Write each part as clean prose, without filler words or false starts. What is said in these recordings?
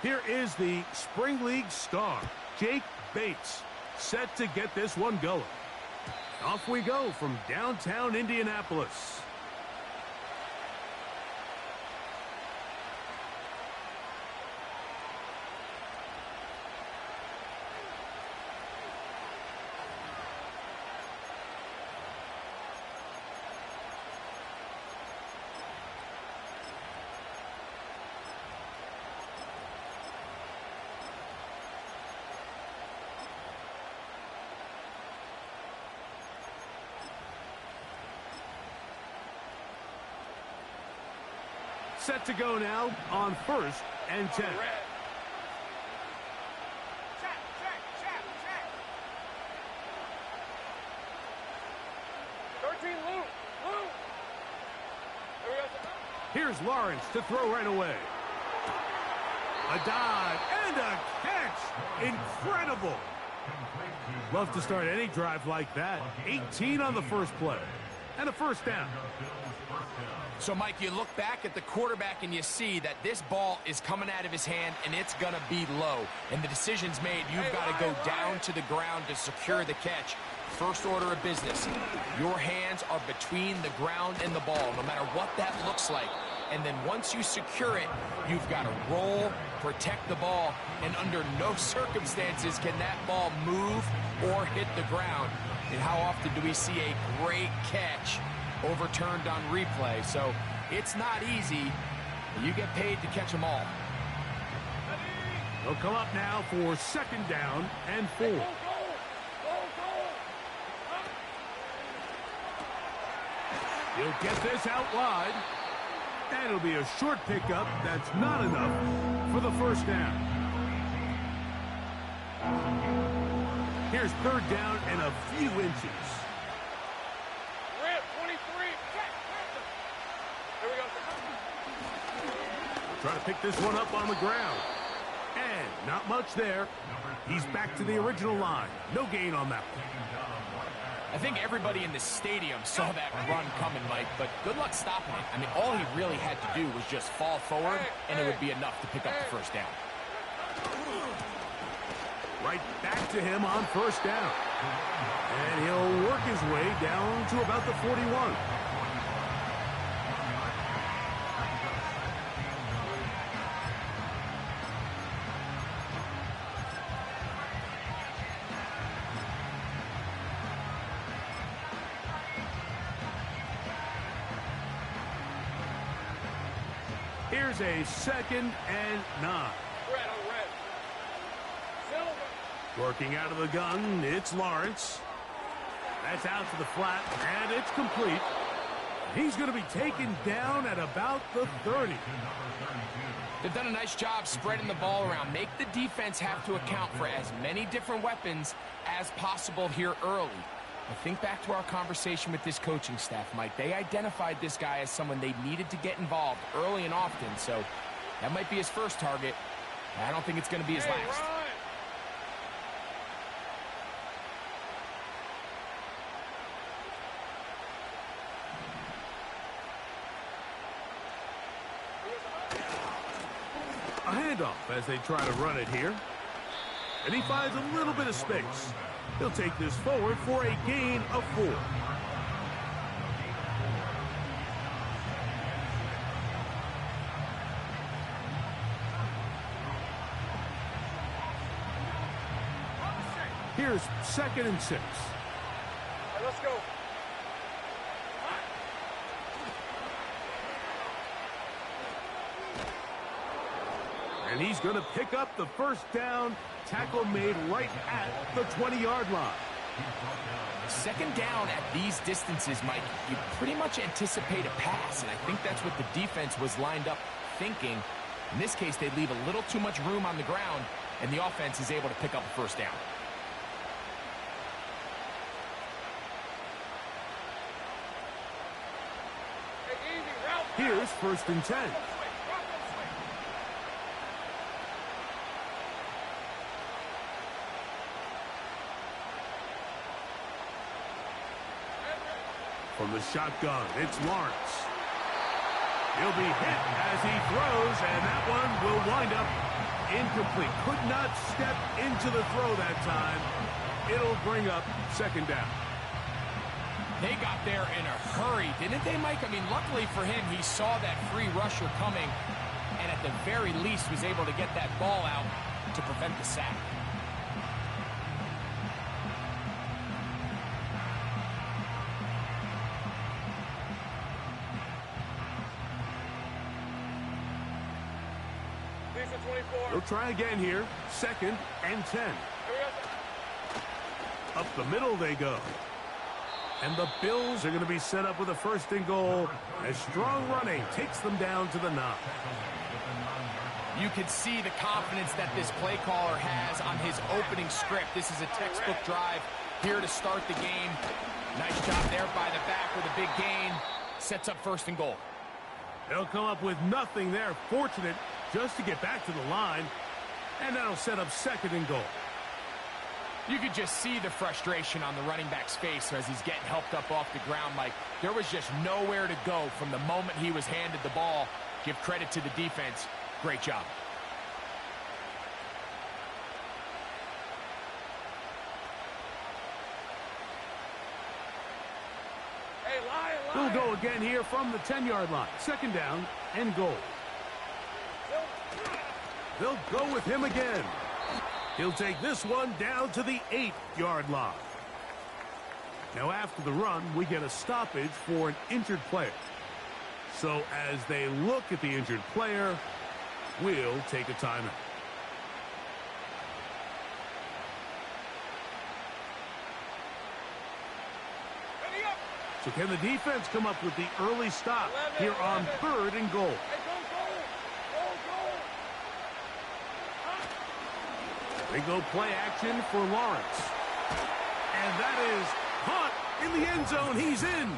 Here is the Spring League star, Jake Bates, set to get this one going. Off we go from downtown Indianapolis. Set to go now on 1st and 10. Check. 13, Lou. Here's Lawrence to throw right away. A dive and a catch. Incredible. Love to start any drive like that. 18 on the first play. And a first down. So, Mike, you look back at the quarterback and you see that this ball is coming out of his hand and it's going to be low. And the decision's made. You've got to go down to the ground to secure the catch. First order of business. Your hands are between the ground and the ball, no matter what that looks like. And then once you secure it, you've got to roll, protect the ball, and under no circumstances can that ball move or hit the ground. And how often do we see a great catch overturned on replay? So it's not easy. You get paid to catch them all. They'll come up now for 2nd down and 4. He'll get this out wide. And it'll be a short pickup. That's not enough for the first down. Here's 3rd down and a few inches. Rip, 23. Here we go. Trying to pick this one up on the ground. And not much there. He's back to the original line. No gain on that one. I think everybody in the stadium saw that run coming, Mike, but good luck stopping it. I mean, all he really had to do was just fall forward, and it would be enough to pick up the first down. Right back to him on 1st down. And he'll work his way down to about the 41. Here's a 2nd and 9. Working out of the gun, it's Lawrence. That's out to the flat, and it's complete. He's going to be taken down at about the 30. They've done a nice job spreading the ball around. Make the defense have to account for as many different weapons as possible here early. I think back to our conversation with this coaching staff, Mike. They identified this guy as someone they needed to get involved early and often, so that might be his first target. I don't think it's going to be his last. A handoff as they try to run it here. And he finds a little bit of space. He'll take this forward for a gain of 4. Here's 2nd and 6. All right, let's go. And he's going to pick up the first down. Tackle made right at the 20-yard line. 2nd down at these distances, Mike, you pretty much anticipate a pass, and I think that's what the defense was lined up thinking. In this case, they leave a little too much room on the ground, and the offense is able to pick up a first down. Here's 1st and 10. From the shotgun, it's Lawrence. He'll be hit as he throws, and that one will wind up Incomplete. Could not step into the throw that time. It'll bring up second down. They got there in a hurry, didn't they, Mike? I mean, luckily for him, he saw that free rusher coming and at the very least was able to get that ball out to prevent the sack. They'll try again here. 2nd and 10. Up the middle they go. And the Bills are going to be set up with a 1st and goal as strong running takes them down to the 9. You can see the confidence that this play caller has on his opening script. This is a textbook drive here to start the game. Nice job there by the back with a big gain. Sets up 1st and goal. They'll come up with nothing there. Fortunate just to get back to the line. And that'll set up 2nd and goal. You could just see the frustration on the running back's face as he's getting helped up off the ground, Mike. There was just nowhere to go from the moment he was handed the ball. Give credit to the defense. Great job. Hey, Lion. They'll go again here from the 10-yard line. 2nd down and goal. They'll go with him again. He'll take this one down to the 8-yard line. Now after the run, we get a stoppage for an injured player. So as they look at the injured player, we'll take a timeout. So can the defense come up with the early stop here on 3rd and goal? They go play action for Lawrence. And that is caught in the end zone. He's in.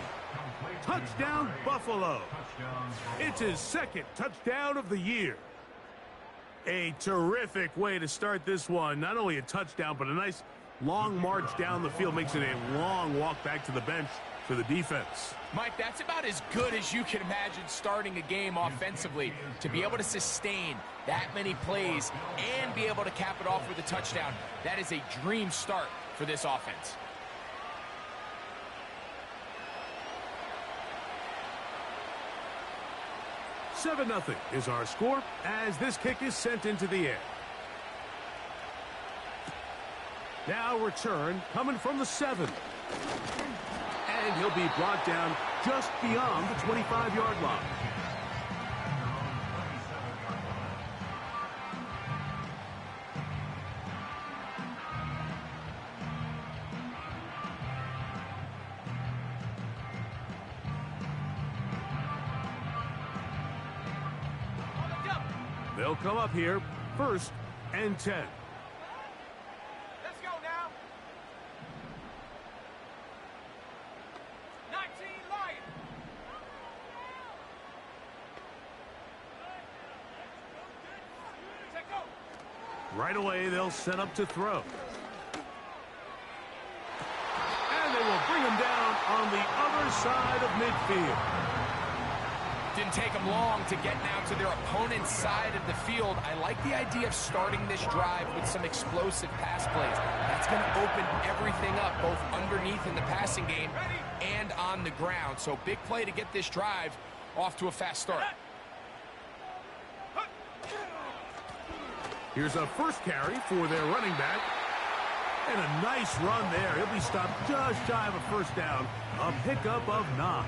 Touchdown, Buffalo. It's his 2nd touchdown of the year. A terrific way to start this one. Not only a touchdown, but a nice long march down the field. Makes it a long walk back to the bench for the defense. Mike, that's about as good as you can imagine starting a game offensively. To be able to sustain that many plays and be able to cap it off with a touchdown, that is a dream start for this offense. Seven 0 is our score as this kick is sent into the air. Now return coming from the 7. And he'll be brought down just beyond the 25-yard line. They'll come up here, 1st and 10. Let's go now. 19 Lion. Check go. Right away, they'll set up to throw. And they will bring him down on the other side of midfield. Didn't take them long to get now to their opponent's side of the field. I like the idea of starting this drive with some explosive pass plays. That's going to open everything up, both underneath in the passing game and on the ground. So big play to get this drive off to a fast start. Here's a first carry for their running back. And a nice run there. He'll be stopped just shy of a 1st down. A pickup of 9.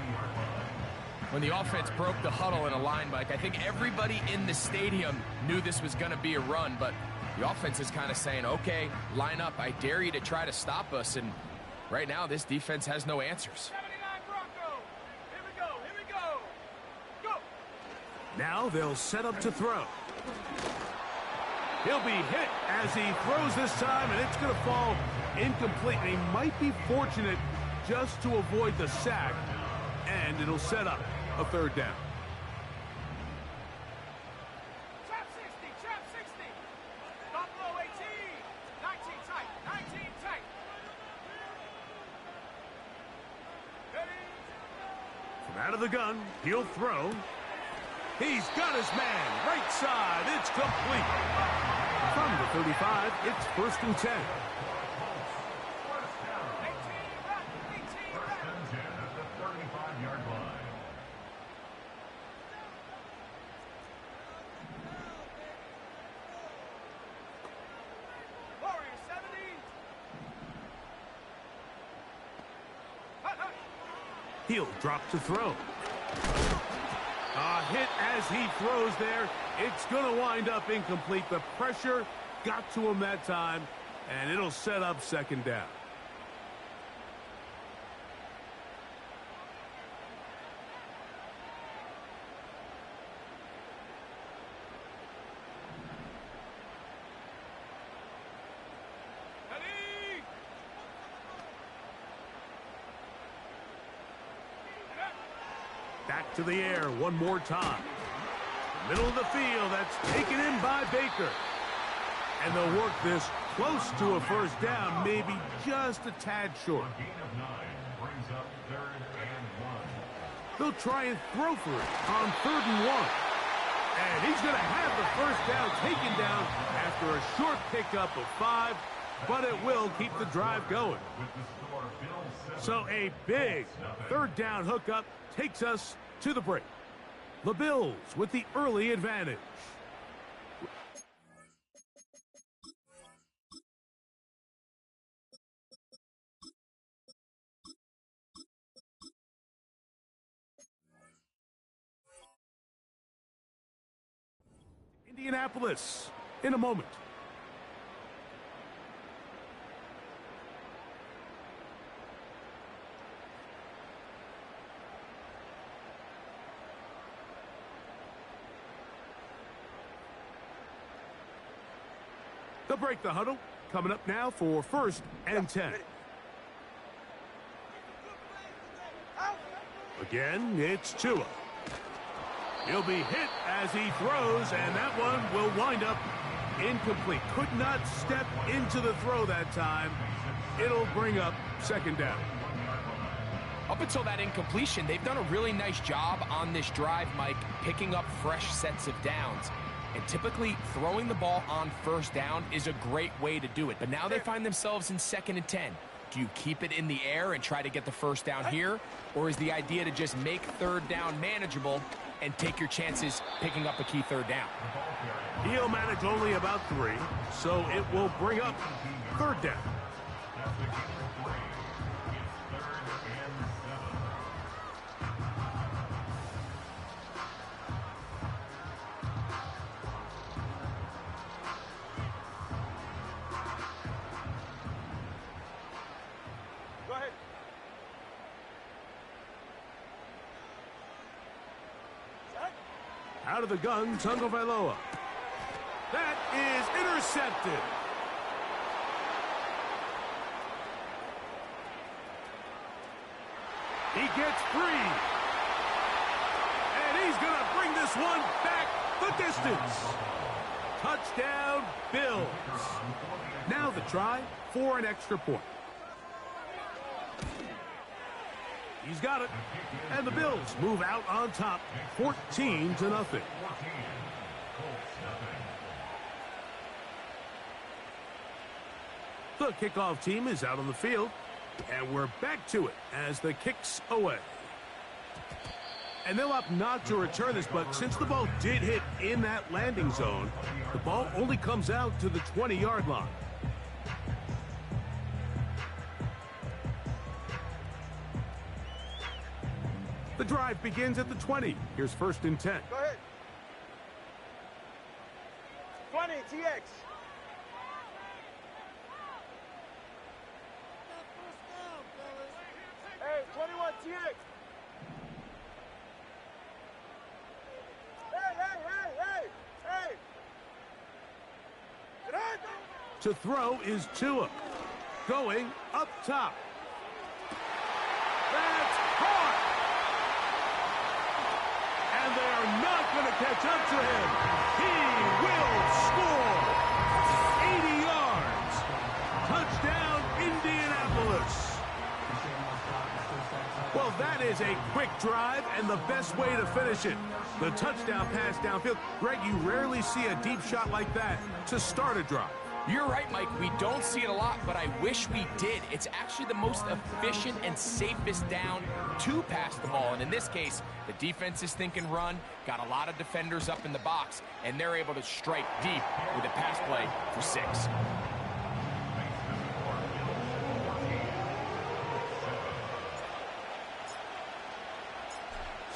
When the offense broke the huddle in a line, Mike, I think everybody in the stadium knew this was going to be a run, but the offense is kind of saying, okay, line up. I dare you to try to stop us. And right now, this defense has no answers. 79 Bronco. Here we go. Go. Now they'll set up to throw. He'll be hit as he throws this time, and it's going to fall incomplete. And he might be fortunate just to avoid the sack, and it'll set up a 3rd down. Trap 60. Buffalo 18. 19 tight. Ready. From out of the gun, he'll throw. He's got his man. Right side. It's complete. 35. It's 1st and 10. He'll drop to throw. A hit as he throws there. It's going to wind up incomplete. The pressure got to him that time, and it'll set up 2nd down. Back to the air one more time. Middle of the field, that's taken in by Baker. And they'll work this close to a 1st down, maybe just a tad short. They'll try and throw for it on 3rd and 1. And he's going to have the 1st down taken down after a short pickup of 5, but it will keep the drive going. So a big 3rd down hookup takes us to the break. The Bills with the early advantage. Indianapolis in a moment. They'll break the huddle. Coming up now for 1st and 10. Again, it's Tua. He'll be hit as he throws, and that one will wind up incomplete. Could not step into the throw that time. It'll bring up 2nd down. Up until that incompletion, they've done a really nice job on this drive, Mike, picking up fresh sets of downs. And typically, throwing the ball on 1st down is a great way to do it. But now they find themselves in 2nd and 10. Do you keep it in the air and try to get the 1st down here? Or is the idea to just make 3rd down manageable and take your chances picking up a key 3rd down? He'll manage only about 3, so it will bring up 3rd down. Out of the gun, Tagovailoa. That is intercepted. He gets free. And he's going to bring this one back the distance. Touchdown, Bills. Now the try for an extra point. He's got it. And the Bills move out on top, 14-0. The kickoff team is out on the field, and we're back to it as the kick's away. And they'll opt not to return this, but since the ball did hit in that landing zone, the ball only comes out to the 20-yard line. The drive begins at the 20. Here's 1st and 10. Go ahead. 20, TX. Hey, 21, TX. Hey. To throw is Tua. Going up top. That's caught. And they are not going to catch up to him. He will score. 80 yards. Touchdown, Indianapolis. Well, that is a quick drive and the best way to finish it. The touchdown pass downfield. Greg, you rarely see a deep shot like that to start a drive. You're right, Mike. We don't see it a lot, but I wish we did. It's actually the most efficient and safest down to pass the ball. And in this case, the defense is thinking run, got a lot of defenders up in the box, and they're able to strike deep with a pass play for 6.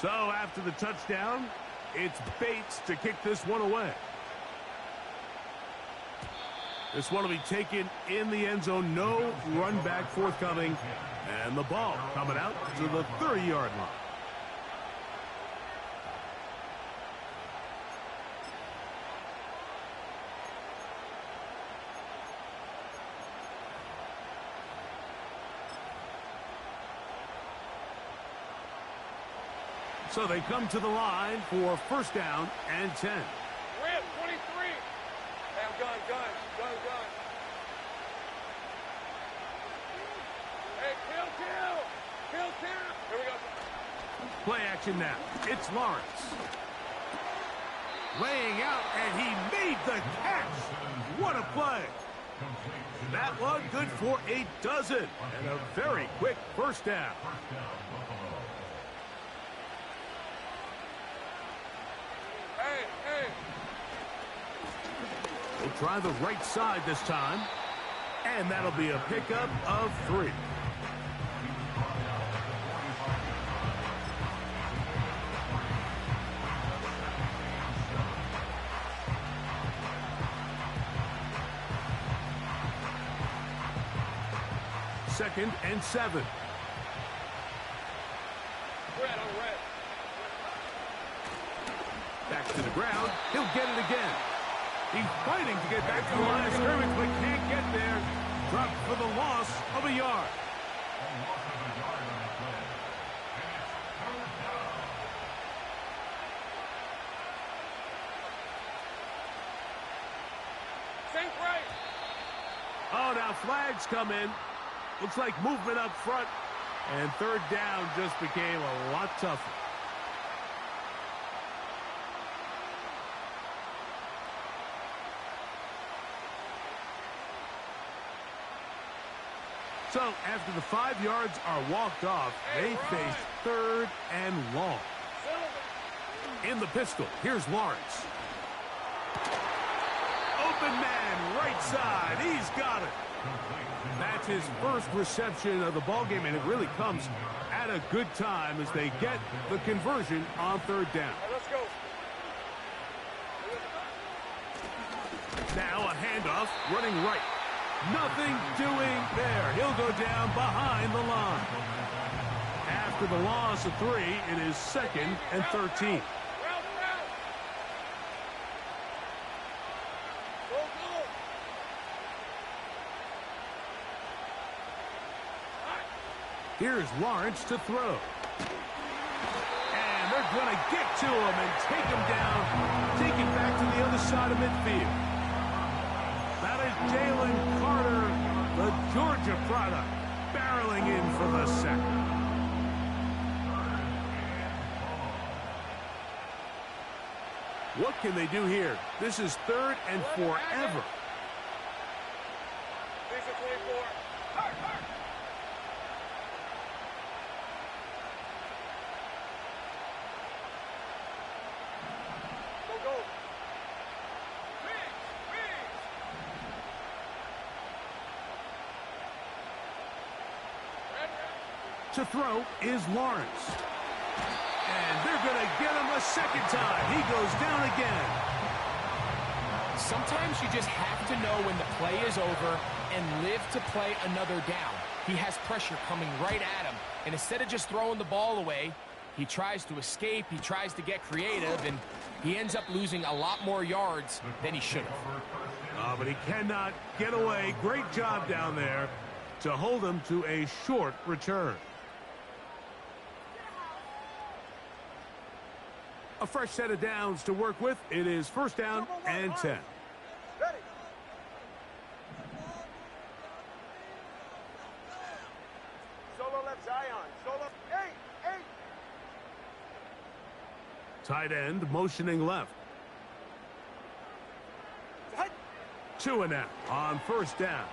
So after the touchdown, it's Bates to kick this one away. This one will be taken in the end zone. No run back forthcoming. And the ball coming out to the 30-yard line. So they come to the line for first down and 10. Rip, 23. Damn, gun. Hey, kill. Here we go. Play action now. It's Lawrence. Laying out, and he made the catch. What a play. That one good for a dozen. And a very quick first down. Hey. We'll try the right side this time. And that'll be a pickup of 3. Second and 7. Red on red. Back to the ground. He'll get it again. He's fighting to get back to the line of scrimmage, but can't get there. Dropped for the loss of a yard. Think right. Oh, now flags come in. Looks like movement up front. And third down just became a lot tougher. So after the 5 yards are walked off, they face third and long. In the pistol, here's Lawrence. Open man, right side. He's got it. That's his first reception of the ballgame, and it really comes at a good time as they get the conversion on third down. Let's go. Now a handoff, running right. Nothing doing there. He'll go down behind the line. After the loss of 3, it is 2nd and 13. Here's Lawrence to throw. And they're going to get to him and take him down. Take it back to the other side of midfield. That is Jalen Carter, the Georgia product, barreling in for the sack. What can they do here? This is 3rd and forever. These are 24. Go. To throw is Lawrence. And they're going to get him a second time. He goes down again. Sometimes you just have to know when the play is over and live to play another down. He has pressure coming right at him. And instead of just throwing the ball away, he tries to escape, he tries to get creative, and he ends up losing a lot more yards than he should have. But he cannot get away. Great job down there to hold him to a short return. A fresh set of downs to work with. It is first down and 10. Ready. Solo left Zion. Solo. Hey. Tight end motioning left. 2 and out on first down.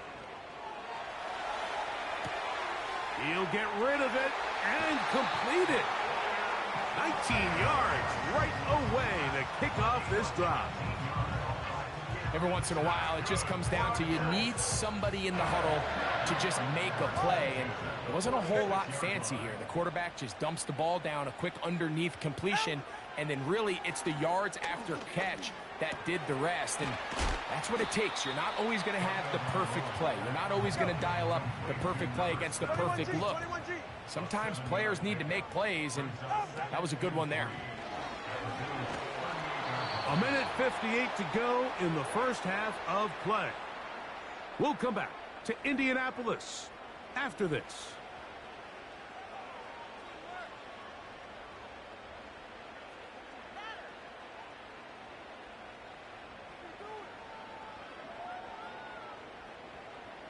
He'll get rid of it and complete it. 19 yards right away to kick off this drive. Every once in a while, it just comes down to you need somebody in the huddle to just make a play, and it wasn't a whole lot fancy here. The quarterback just dumps the ball down, a quick underneath completion, and then really it's the yards after catch that did the rest, and that's what it takes. You're not always going to have the perfect play. You're not always going to dial up the perfect play against the perfect look. Sometimes players need to make plays, and that was a good one there. A minute 58 to go in the first half of play. We'll come back to Indianapolis after this.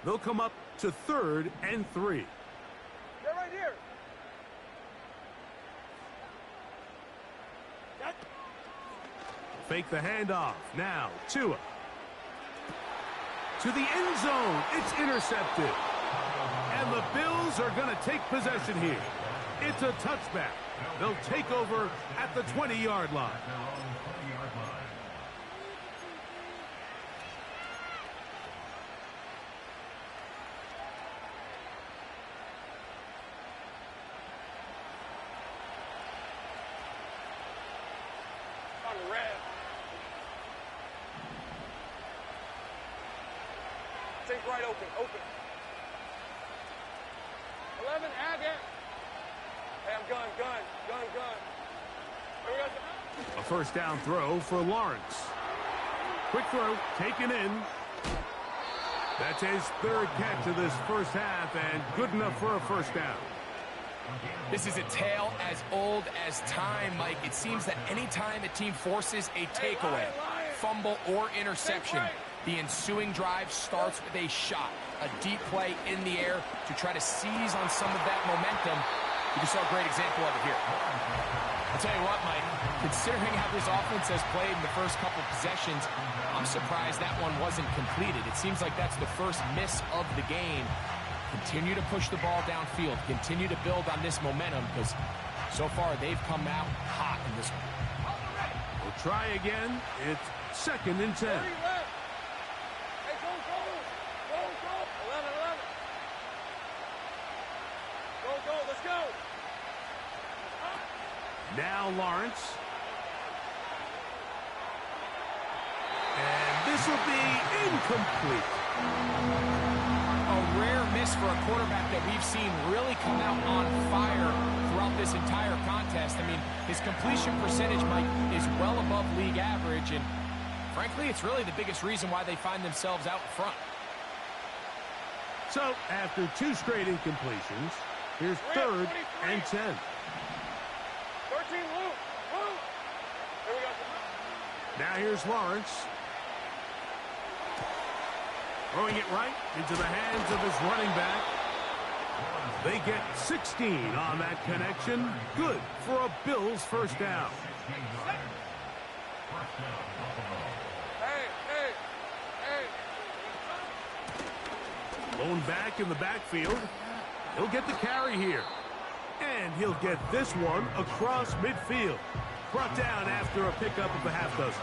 They'll come up to 3rd and 3. They're right here. Fake the handoff. Now, Tua. To the end zone. It's intercepted. And the Bills are going to take possession here. It's a touchback. They'll take over at the 20-yard line. On red. Take right open. 11, add it. Hey, I'm gun. Here we go. A first down throw for Lawrence. Quick throw, taken in. That's his 3rd catch of this first half, and good enough for a first down. This is a tale as old as time, Mike. It seems that anytime a team forces a takeaway, fumble, or interception, the ensuing drive starts with a shot, a deep play in the air to try to seize on some of that momentum. You just saw a great example of it here. I'll tell you what, Mike, considering how this offense has played in the first couple possessions, I'm surprised that one wasn't completed. It seems like that's the first miss of the game. Continue to push the ball downfield. Continue to build on this momentum because so far they've come out hot in this one. We'll try again. It's 2nd and 10. Hey, go. 11. Go, let's go. Now Lawrence. And this will be incomplete. A rare miss for a quarterback that we've seen really come out on fire throughout this entire contest. I mean, his completion percentage, Mike, is well above league average, and frankly, it's really the biggest reason why they find themselves out in front. So, after 2 straight incompletions, here's 3rd and 10. 13, Luke. Here we go. Now here's Lawrence. Throwing it right into the hands of his running back. They get 16 on that connection. Good for a Bills first down. Hey. Blown back in the backfield. He'll get the carry here. And he'll get this one across midfield. Brought down after a pickup of a half dozen.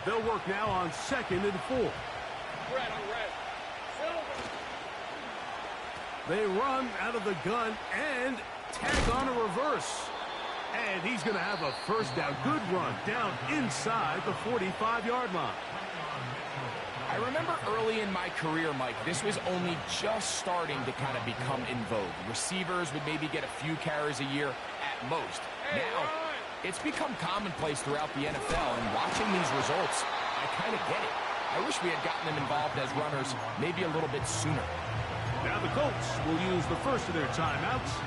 They'll work now on 2nd and 4. Red on red. They run out of the gun and tag on a reverse. And he's going to have a first down. Good run down inside the 45-yard line. I remember early in my career, Mike, this was only just starting to kind of become in vogue. Receivers would maybe get a few carries a year at most. Now, it's become commonplace throughout the NFL, and watching these results, I kind of get it. I wish we had gotten them involved as runners maybe a little bit sooner. Now the Colts will use the first of their timeouts.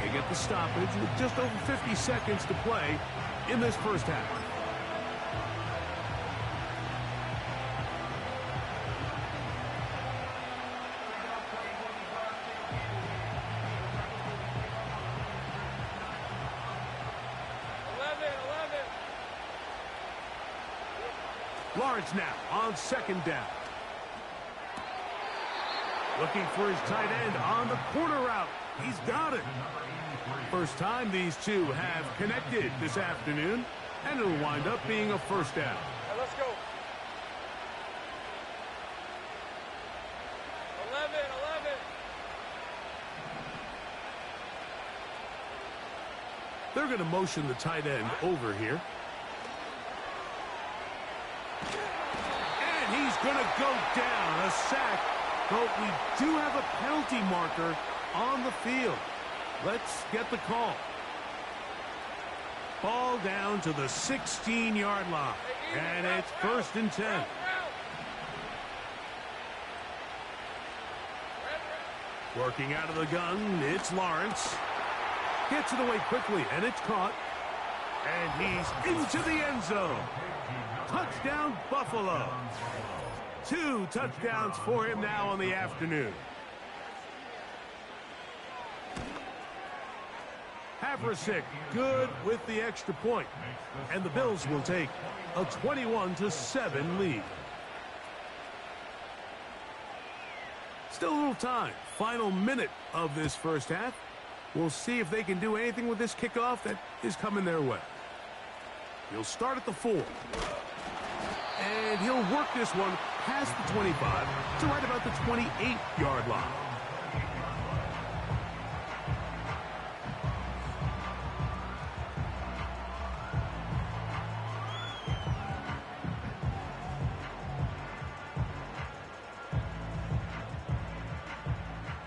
They get the stoppage with just over 50 seconds to play in this first half. Lawrence now on second down. Looking for his tight end on the corner route. He's got it. First time these two have connected this afternoon, and it'll wind up being a first down. Hey, let's go. 11. They're going to motion the tight end over here. And he's going to go down. A sack. But we do have a penalty marker on the field. Let's get the call. Ball down to the 16-yard line. And it's 1st and 10. Working out of the gun, it's Lawrence. Gets it away quickly, and it's caught. And he's into the end zone. Touchdown, Buffalo. 2 touchdowns for him now on the afternoon. Haversick good with the extra point. And the Bills will take a 21-7 lead. Still a little time. Final minute of this first half. We'll see if they can do anything with this kickoff that is coming their way. He'll start at the 4. And he'll work this one past the 25 to right about the 28-yard line.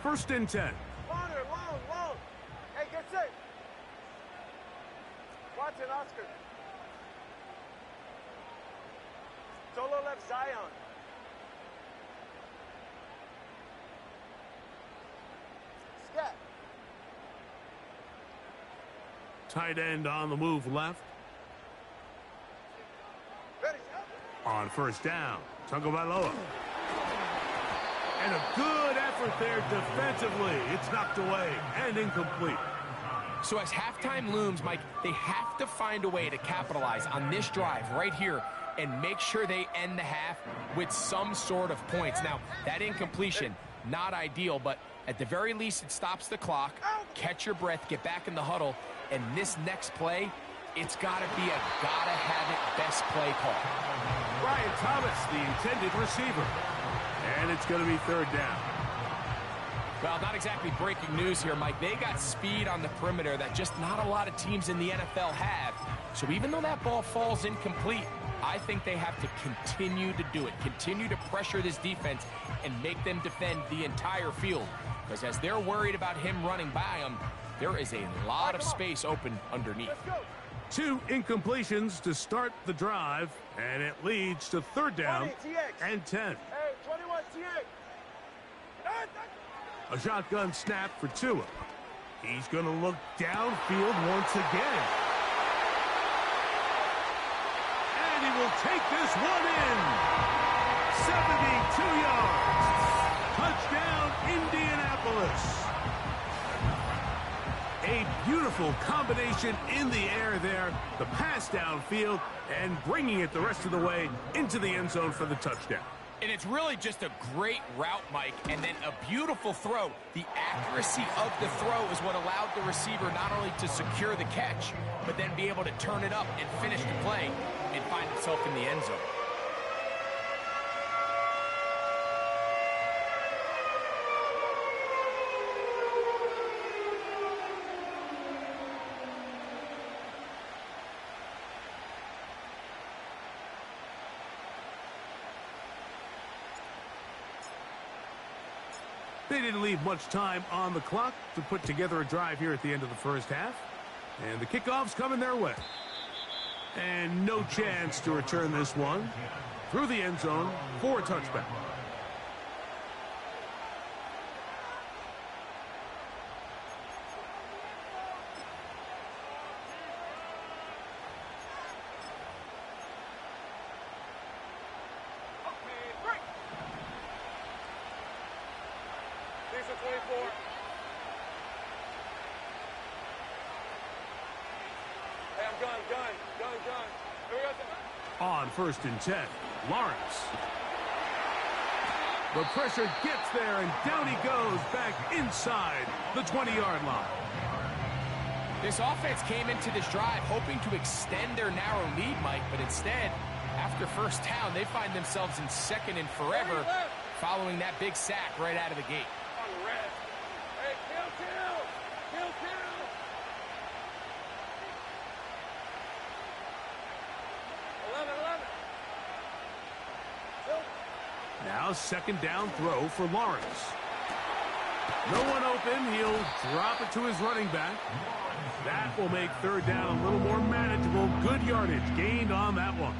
First and 10. Long. Hey, get set. Watson, Oscar. Solo left Zion. Scat. Tight end on the move left. Ready. On first down, Tagovailoa. And a good effort there defensively. It's knocked away and incomplete. So as halftime looms, Mike, they have to find a way to capitalize on this drive right here and make sure they end the half with some sort of points. Now, that incompletion, not ideal, but at the very least, it stops the clock. Catch your breath, get back in the huddle, and this next play, it's got to be a gotta-have-it best play call. Brian Thomas, the intended receiver. And it's going to be 3rd down. Well, not exactly breaking news here, Mike. They got speed on the perimeter that just not a lot of teams in the NFL have. So even though that ball falls incomplete, I think they have to continue to do it. Continue to pressure this defense and make them defend the entire field. Because as they're worried about him running by them, there is a lot of space open underneath. 2 incompletions to start the drive, and it leads to 3rd down and 10. Hey, 21 TX. A shotgun snap for Tua. He's going to look downfield once again. And he will take this one in. 72 yards. Touchdown, Indianapolis. A beautiful combination in the air there. The pass downfield and bringing it the rest of the way into the end zone for the touchdown. And it's really just a great route, Mike, and then a beautiful throw. The accuracy of the throw is what allowed the receiver not only to secure the catch, but then be able to turn it up and finish the play and find himself in the end zone. They didn't leave much time on the clock to put together a drive here at the end of the first half. And the kickoff's coming their way. And no chance to return this one through the end zone for a touchback. On 1st and 10. Lawrence. The pressure gets there, and down he goes back inside the 20-yard line. This offense came into this drive hoping to extend their narrow lead, Mike, but instead, after first down, they find themselves in second and forever following that big sack right out of the gate. Hey, kill. 11. Now second down throw for Lawrence. No one open. He'll drop it to his running back. That will make third down a little more manageable. Good yardage gained on that one.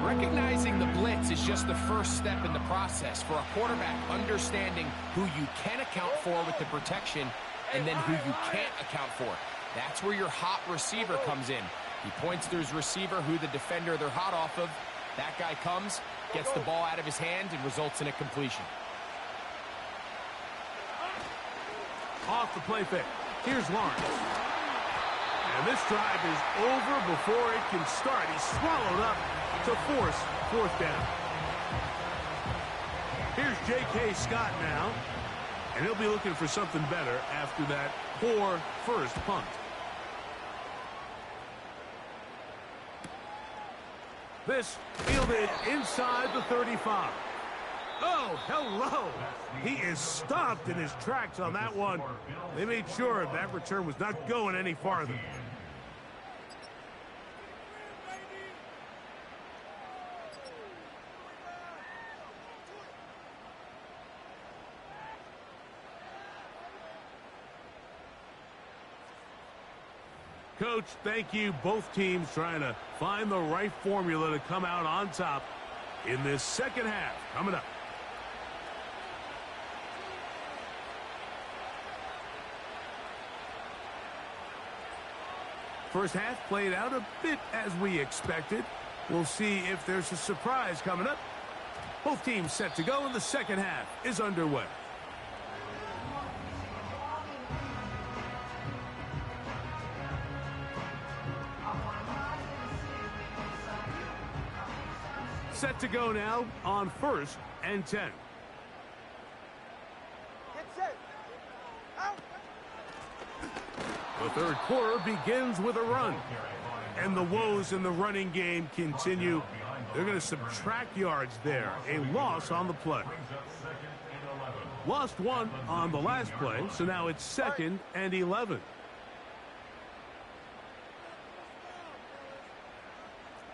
Recognizing the blitz is just the first step in the process for a quarterback, understanding who you can account for with the protection and then who you can't account for. That's where your hot receiver comes in. He points to his receiver, who the defender they're hot off of. That guy comes, gets the ball out of his hand, and results in a completion. Off the play fake. Here's Lawrence. And this drive is over before it can start. He's swallowed up to force fourth down. Here's J.K. Scott now. And he'll be looking for something better after that poor first punt. This fielded inside the 35. Oh, hello. He is stopped in his tracks on that one. They made sure that return was not going any farther. Coach, thank you. Both teams trying to find the right formula to come out on top in this second half. Coming up. First half played out a bit as we expected. We'll see if there's a surprise coming up. Both teams set to go, and the second half is underway. Set to go now on 1st and 10. Get set. Out. The third quarter begins with a run. And the woes in the running game continue. They're going to subtract yards there. A loss on the play. Lost one on the last play, so now it's 2nd and 11.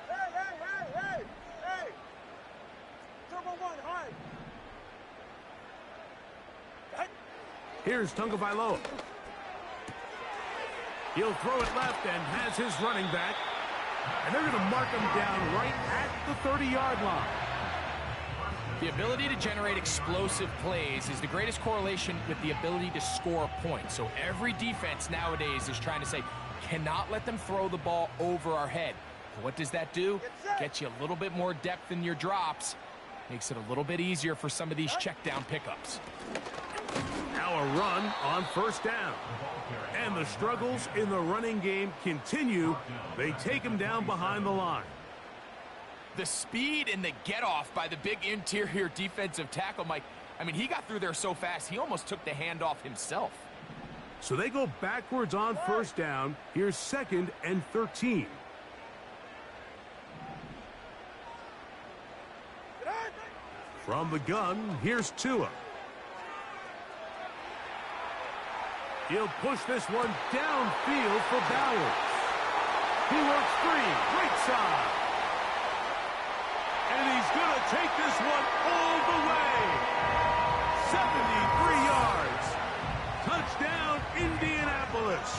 Hey. Turbo 1, hard. Here's Tagovailoa. He'll throw it left and has his running back. And they're going to mark him down right at the 30-yard line. The ability to generate explosive plays is the greatest correlation with the ability to score points. So every defense nowadays is trying to say, cannot let them throw the ball over our head. What does that do? Gets you a little bit more depth in your drops. Makes it a little bit easier for some of these check down pickups. Now a run on 1st down. And the struggles in the running game continue. They take him down behind the line. The speed and the get-off by the big interior defensive tackle, Mike. I mean, he got through there so fast, he almost took the handoff himself. So they go backwards on 1st down. Here's 2nd and 13. From the gun, here's Tua. He'll push this one downfield for Bowers. He works free, right side. And he's going to take this one all the way. 73 yards. Touchdown, Indianapolis.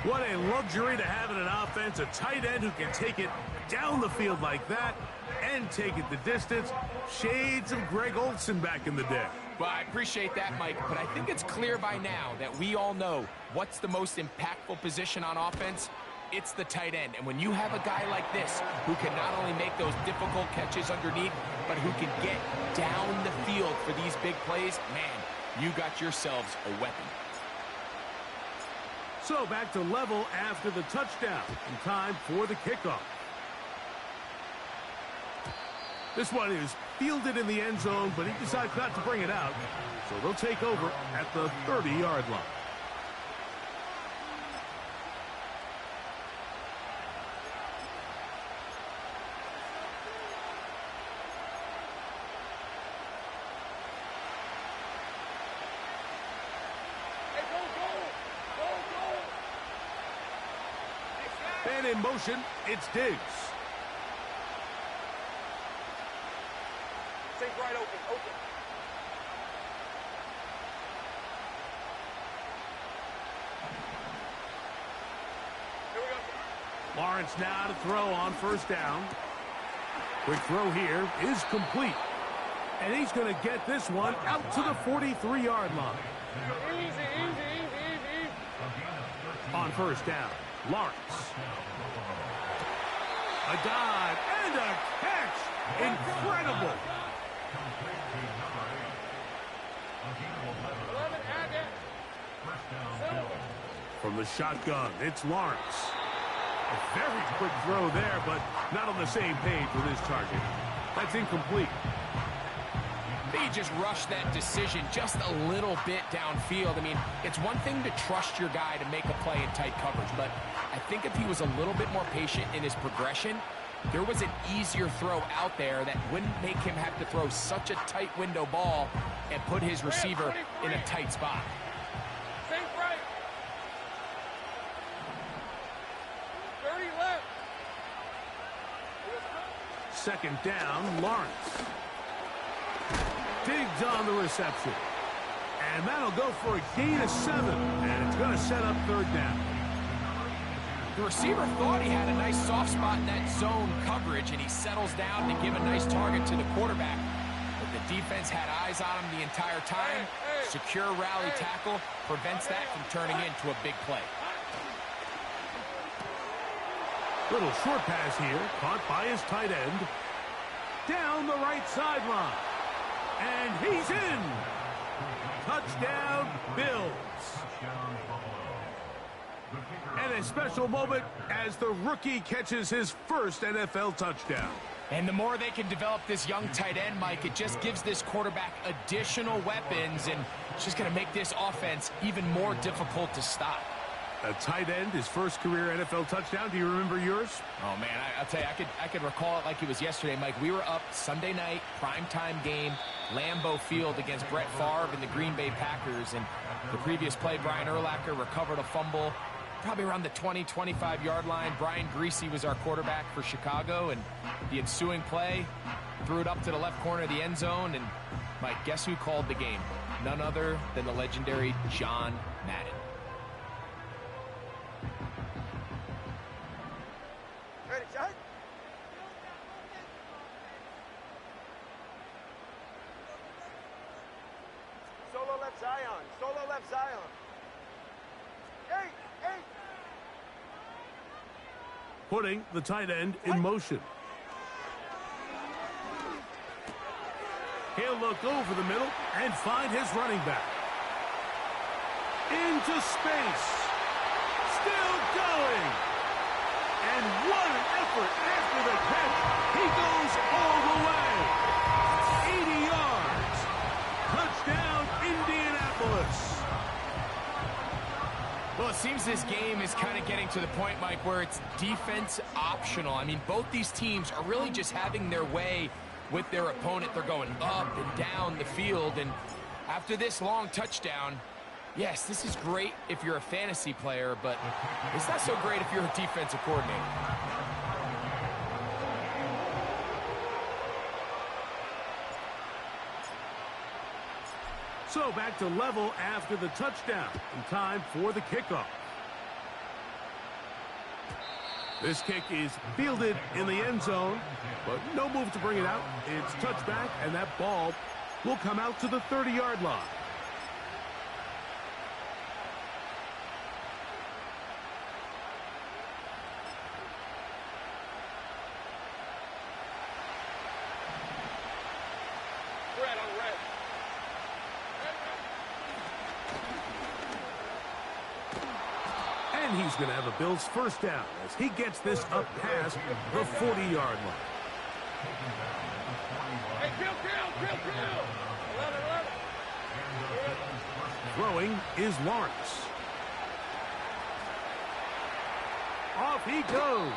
What a luxury to have in an offense, a tight end who can take it down the field like that and take it the distance. Shades of Greg Olsen back in the day. Well, I appreciate that, Mike, but I think it's clear by now that we all know what's the most impactful position on offense. It's the tight end. And when you have a guy like this who can not only make those difficult catches underneath, but who can get down the field for these big plays, man, you got yourselves a weapon. So back to level after the touchdown. And time for the kickoff. This one is fielded in the end zone, but he decides not to bring it out. So they'll take over at the 30-yard line. And in motion, it's Diggs. Think right open. Here we go. Lawrence now to throw on first down. Quick throw here is complete. And he's going to get this one out to the 43-yard line. Easy. On first down, Lawrence. A dive and a catch. Incredible. 11, add that. From the shotgun, it's Lawrence. A very quick throw there, but not on the same page with his target. That's incomplete. He just rushed that decision just a little bit downfield. I mean, it's one thing to trust your guy to make a play in tight coverage, but I think if he was a little bit more patient in his progression, there was an easier throw out there that wouldn't make him have to throw such a tight window ball and put his receiver in a tight spot. Think right. 30 left. Second down, Lawrence. Diggs on the reception. And that'll go for a gain of 7. And it's going to set up third down. The receiver thought he had a nice soft spot in that zone coverage, and he settles down to give a nice target to the quarterback. But the defense had eyes on him the entire time. Secure rally tackle prevents that from turning into a big play. Little short pass here, caught by his tight end. Down the right sideline. And he's in. Touchdown, Bills. And a special moment as the rookie catches his first NFL touchdown. And the more they can develop this young tight end, Mike, it just gives this quarterback additional weapons, and it's just going to make this offense even more difficult to stop. A tight end, his first career NFL touchdown. Do you remember yours? Oh, man, I'll tell you, I could recall it like it was yesterday, Mike. We were up Sunday night, primetime game, Lambeau Field against Brett Favre and the Green Bay Packers. And the previous play, Brian Urlacher recovered a fumble probably around the 20, 25-yard line. Brian Greasy was our quarterback for Chicago, and the ensuing play threw it up to the left corner of the end zone. And, Mike, guess who called the game? None other than the legendary John Madden. Ready, shot. Solo left Zion. Solo left Zion. Hey. Putting the tight end in motion. He'll look over the middle and find his running back. Into space. Still going. And what an effort after the catch. He goes all the way. 80 yards. Touchdown, Indianapolis. Well, it seems this game is kind of getting to the point, Mike, where it's defense optional. I mean, both these teams are really just having their way with their opponent. They're going up and down the field, and after this long touchdown, yes, this is great if you're a fantasy player, but it's not so great if you're a defensive coordinator. So back to level after the touchdown. And time for the kickoff. This kick is fielded in the end zone, but no move to bring it out. It's touchback, and that ball will come out to the 30-yard line. Red on red. And he's going to have a Bills first down as he gets this up past the 40-yard line. Hey, kill. 11. Throwing is Lawrence. Off he goes.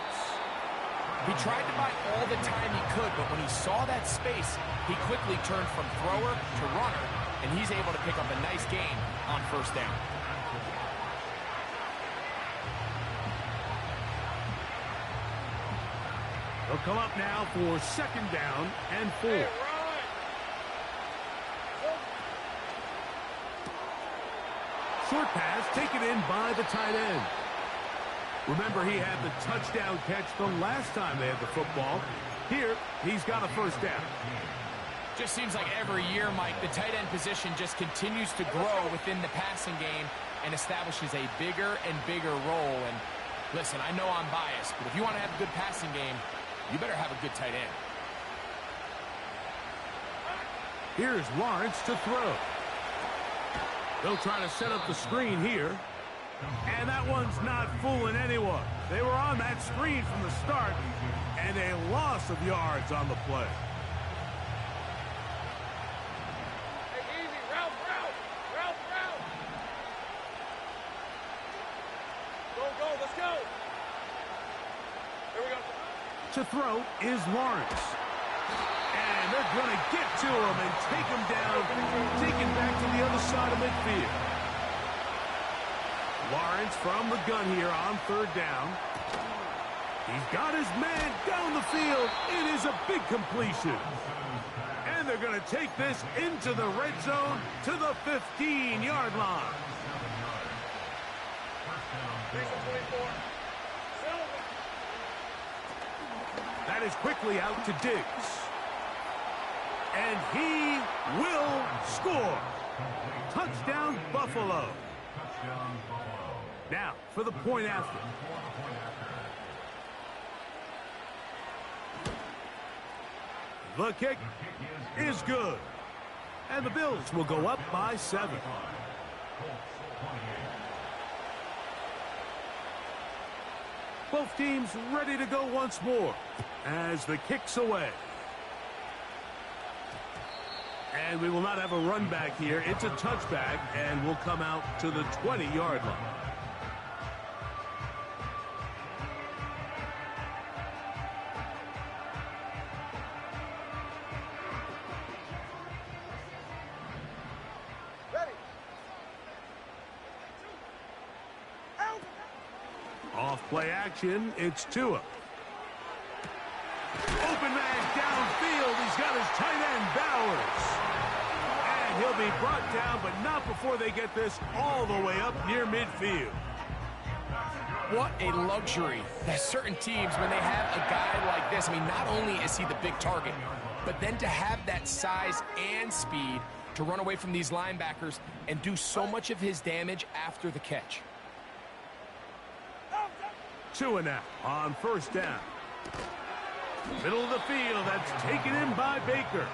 He tried to buy all the time he could, but when he saw that space, he quickly turned from thrower to runner, and he's able to pick up a nice gain on first down. They'll come up now for second down and 4. Hey, Short pass taken in by the tight end. Remember, he had the touchdown catch the last time they had the football. Here, he's got a first down. Just seems like every year, Mike, the tight end position just continues to grow within the passing game and establishes a bigger and bigger role. And listen, I know I'm biased, but if you want to have a good passing game, you better have a good tight end. Here's Lawrence to throw. They'll try to set up the screen here. And that one's not fooling anyone. They were on that screen from the start, and a loss of yards on the play. Hey, easy. Route. Go. Let's go. Here we go. To throw is Lawrence. And they're going to get to him and take him down, take him back to the other side of midfield. Lawrence from the gun here on third down. He's got his man down the field. It is a big completion. And they're going to take this into the red zone to the 15-yard line. 24. That is quickly out to Diggs. And he will score. Touchdown, Buffalo. Now, for the point after. The kick is good. And the Bills will go up by 7. Both teams ready to go once more as the kick's away. And we will not have a run back here. It's a touchback, and we'll come out to the 20-yard line. Ready. Off play action, it's Tua. Open man downfield. He's got his tight end, Bowers. And he'll be brought down, but not before they get this all the way up near midfield. What a luxury that certain teams, when they have a guy like this, I mean, not only is he the big target, but then to have that size and speed to run away from these linebackers and do so much of his damage after the catch. Tua now on first down. Middle of the field, that's taken in by Baker.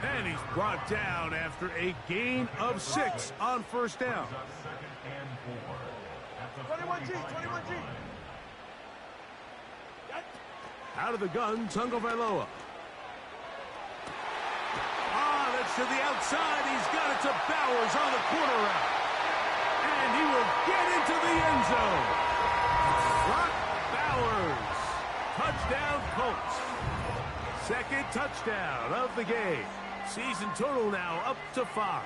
And he's brought down after a gain of 6 on first down. 21G. Out of the gun, Tagovailoa. That's to the outside. He's got it to Bowers on the corner route. And he will get into the end zone. Brock Bowers. Touchdown, Colts. Second touchdown of the game. Season total now up to 5.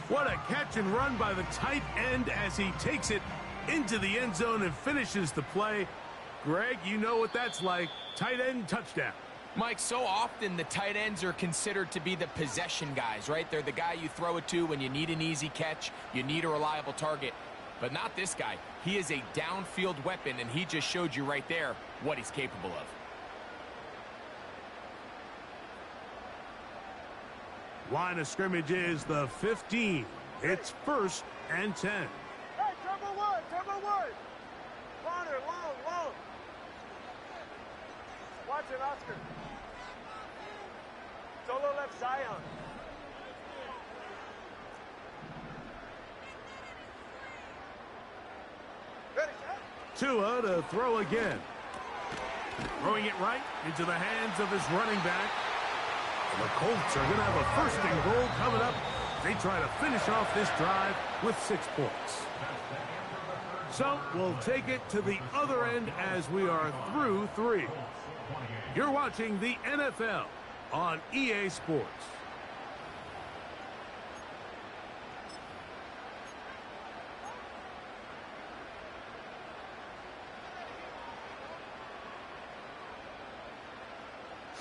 What a catch and run by the tight end as he takes it into the end zone and finishes the play. Greg, you know what that's like. Tight end touchdown. Mike, so often the tight ends are considered to be the possession guys, right? They're the guy you throw it to when you need an easy catch, you need a reliable target. But not this guy. He is a downfield weapon, and he just showed you right there what he's capable of. Line of scrimmage is the 15. It's 1st and 10. Hey, turbo one. Corner, long. Watch it, Oscar. Solo left, Zion. Ready, Tua to throw again. Throwing it right into the hands of his running back. And the Colts are going to have a first and goal coming up. They try to finish off this drive with 6 points. So we'll take it to the other end as we are through 3. You're watching the NFL on EA Sports.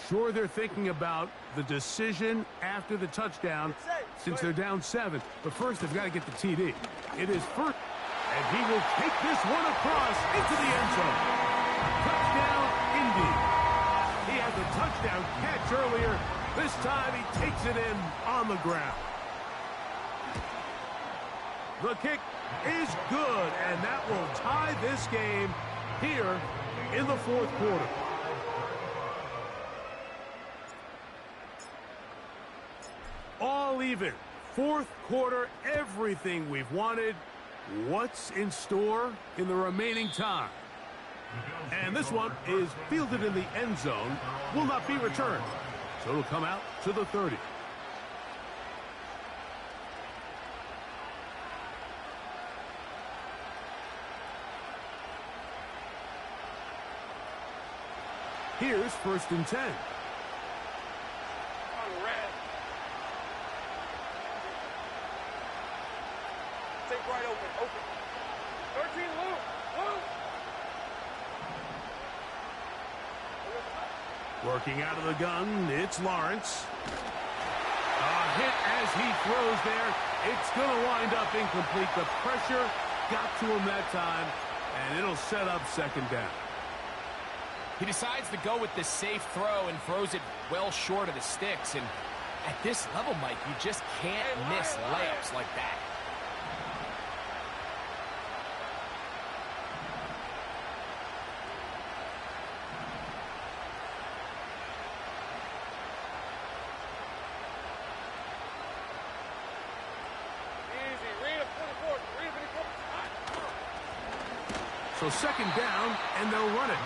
Sure, they're thinking about the decision after the touchdown since they're down 7. But first, they've got to get the TD. It is first, and he will take this one across into the end zone. Touchdown, Indy. He had the touchdown catch earlier. This time, he takes it in on the ground. The kick is good, and that will tie this game here in the 4th quarter. All even. 4th quarter, everything we've wanted. What's in store in the remaining time? And this one is fielded in the end zone. Will not be returned. So it'll come out to the 30. Here's 1st and 10. Right open. 13, Luke. Working out of the gun, it's Lawrence. A hit as he throws there. It's going to wind up incomplete. The pressure got to him that time, and it'll set up 2nd down. He decides to go with the safe throw and throws it well short of the sticks. And at this level, Mike, you just can't miss layups like that. So 2nd down, and they'll run it.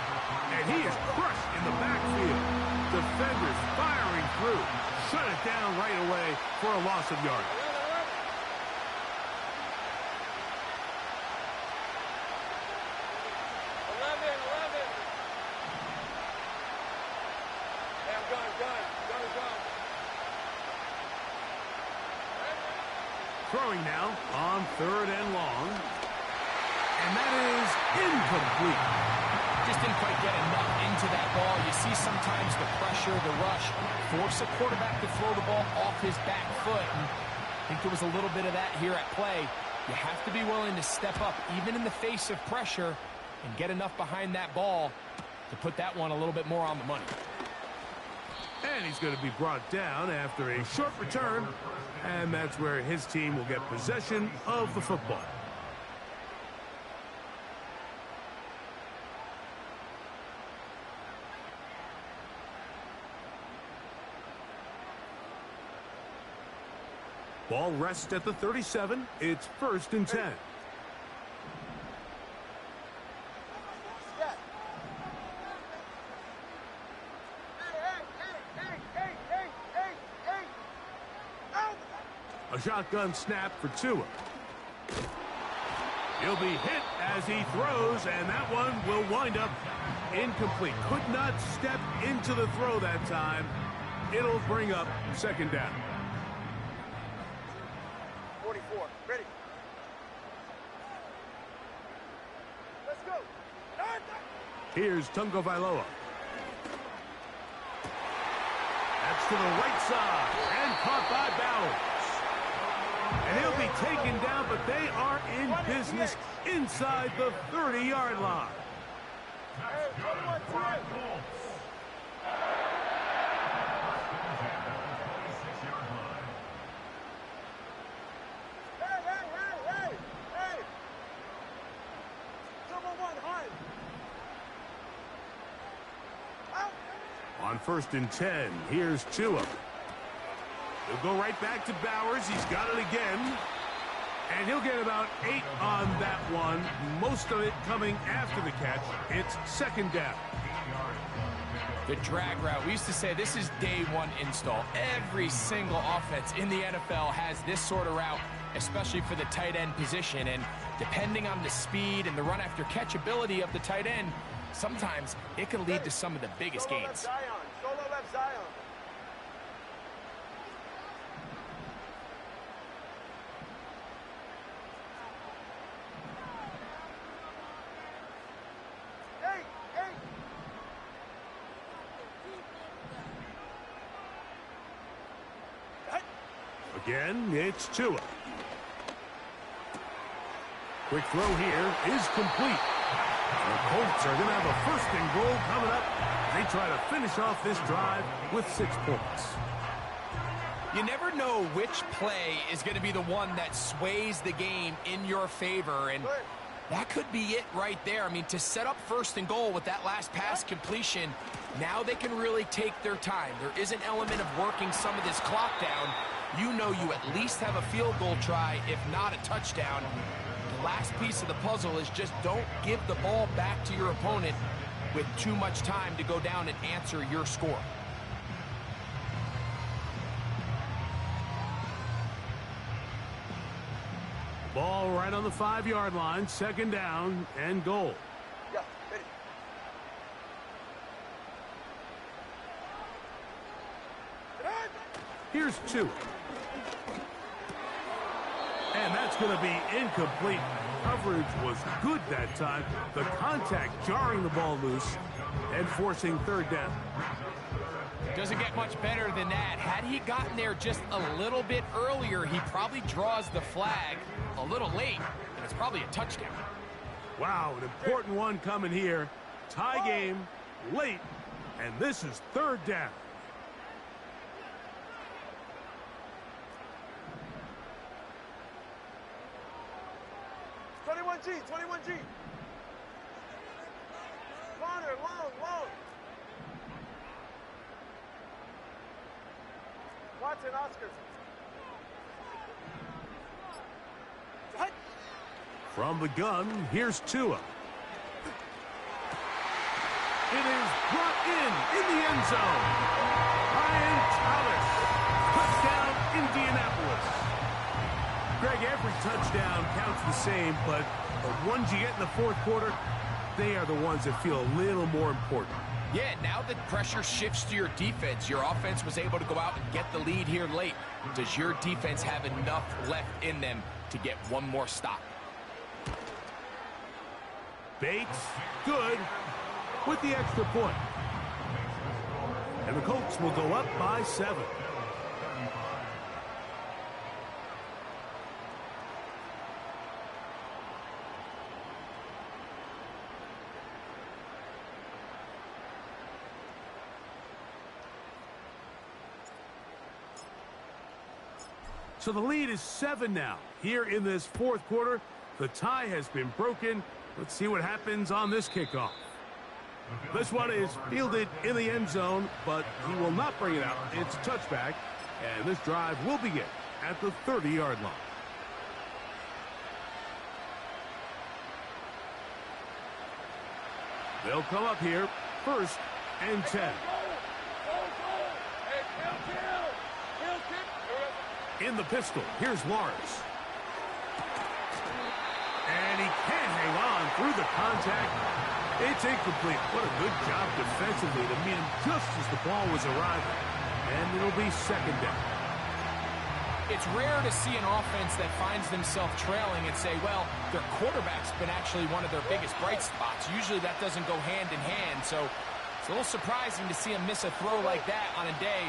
And he is crushed in the backfield. Defenders firing through. Shut it down right away for a loss of yardage. Throwing now on 3rd and long. And that is incomplete. Just didn't quite get enough into that ball. You see sometimes the pressure, the rush, force a quarterback to throw the ball off his back foot. And I think there was a little bit of that here at play. You have to be willing to step up, even in the face of pressure, and get enough behind that ball to put that one a little bit more on the money. And he's going to be brought down after a short return. And that's where his team will get possession of the football. Ball rests at the 37. It's 1st and 10. A shotgun snap for Tua. He'll be hit as he throws, and that one will wind up incomplete. Could not step into the throw that time. It'll bring up 2nd down. 44, ready. Let's go. Here's Tungo Vailoa. That's to the right side, and caught by Bowers. And he'll be taken down, but they are in business inside the 30-yard line. On 1st and 10, here's Tua. He'll go right back to Bowers. He's got it again. And he'll get about 8 on that one. Most of it coming after the catch. It's 2nd down. The drag route. We used to say this is day one install. Every single offense in the NFL has this sort of route, especially for the tight end position. And depending on the speed and the run after catch ability of the tight end, sometimes it can lead to some of the biggest gains. Solo left Zion. Again, it's Tua. Quick throw here is complete. The Colts are going to have a 1st and goal coming up. They try to finish off this drive with 6 points. You never know which play is going to be the one that sways the game in your favor, and that could be it right there. I mean, to set up 1st and goal with that last pass completion, now they can really take their time. There is an element of working some of this clock down. You know you at least have a field goal try, if not a touchdown. The last piece of the puzzle is just don't give the ball back to your opponent with too much time to go down and answer your score. Ball right on the 5-yard line, 2nd down and goal. Yeah, ready. Here's Tua. And that's going to be incomplete. Coverage was good that time. The contact jarring the ball loose and forcing 3rd down. Doesn't get much better than that. Had he gotten there just a little bit earlier, he probably draws the flag a little late, and it's probably a touchdown. Wow, an important one coming here. Tie game, late, and this is 3rd down. G, 21G. Corner, long. Watson, Oscar. From the gun, here's Tua. It is brought in the end zone. Ryan Thomas. Touchdown, Indianapolis. Greg, every touchdown counts the same, but the ones you get in the 4th quarter, they are the ones that feel a little more important. Yeah, now that pressure shifts to your defense, your offense was able to go out and get the lead here late. Does your defense have enough left in them to get one more stop? Bates, good, with the extra point. And the Colts will go up by 7. So the lead is 7 now. Here in this 4th quarter, the tie has been broken. Let's see what happens on this kickoff. This one is fielded in the end zone, but he will not bring it out. It's touchback, and this drive will begin at the 30-yard line. They'll come up here, 1st and 10. In the pistol, here's Lawrence. And he can't hang on through the contact. It's incomplete. What a good job defensively to meet him just as the ball was arriving. And it'll be 2nd down. It's rare to see an offense that finds themselves trailing and say, well, their quarterback's been actually one of their biggest bright spots. Usually that doesn't go hand in hand, so it's a little surprising to see him miss a throw like that on a day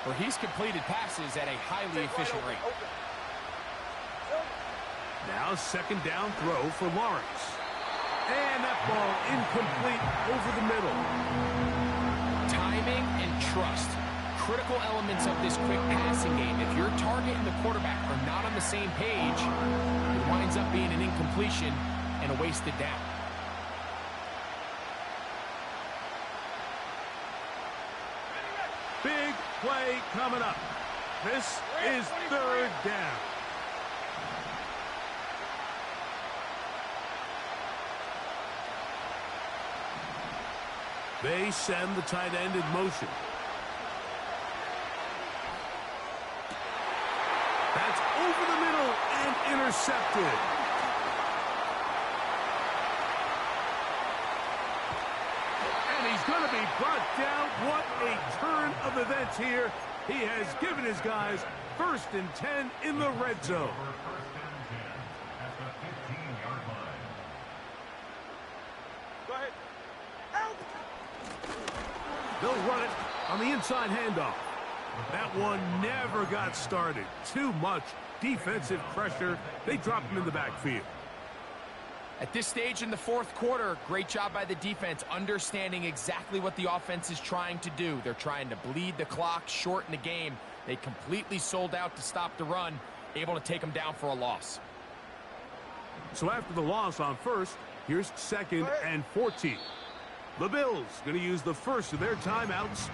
where he's completed passes at a highly efficient rate. Now 2nd down throw for Lawrence. And that ball incomplete over the middle. Timing and trust. Critical elements of this quick passing game. If your target and the quarterback are not on the same page, it winds up being an incompletion and a wasted down. Big play coming up. This is 3rd down. They send the tight end in motion. That's over the middle and intercepted. And he's going to be brought down. What a turn of events here. He has given his guys 1st and 10 in the red zone. Go ahead. Out. They'll run it on the inside handoff. That one never got started. Too much defensive pressure. They drop him in the backfield. At this stage in the 4th quarter, great job by the defense, understanding exactly what the offense is trying to do. They're trying to bleed the clock, shorten the game. They completely sold out to stop the run, able to take them down for a loss. So after the loss on 1st, here's 2nd and 14. The Bills going to use the first of their timeouts.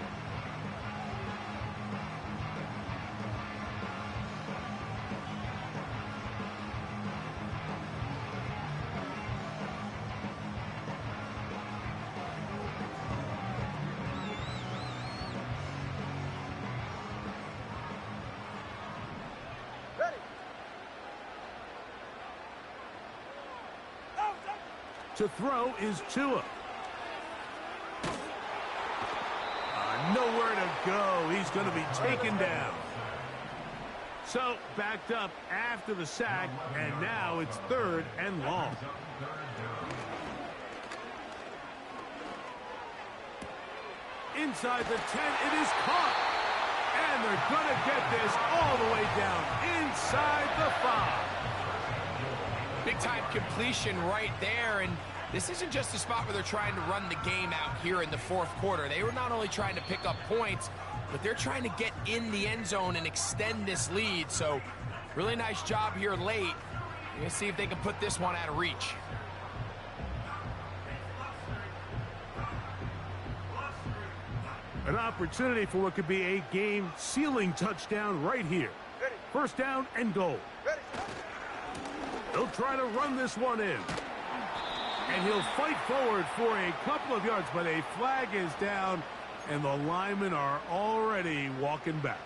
To throw is Tua. Nowhere to go. He's going to be taken down. So backed up after the sack, and now it's 3rd and long. Inside the 10, it is caught. And they're going to get this all the way down inside the 5. Big-time completion right there, and this isn't just a spot where they're trying to run the game out here in the 4th quarter. They were not only trying to pick up points, but they're trying to get in the end zone and extend this lead. So really nice job here late. Let's see if they can put this one out of reach. An opportunity for what could be a game-sealing touchdown right here. 1st down and goal. They'll try to run this one in. And he'll fight forward for a couple of yards, but a flag is down, and the linemen are already walking back.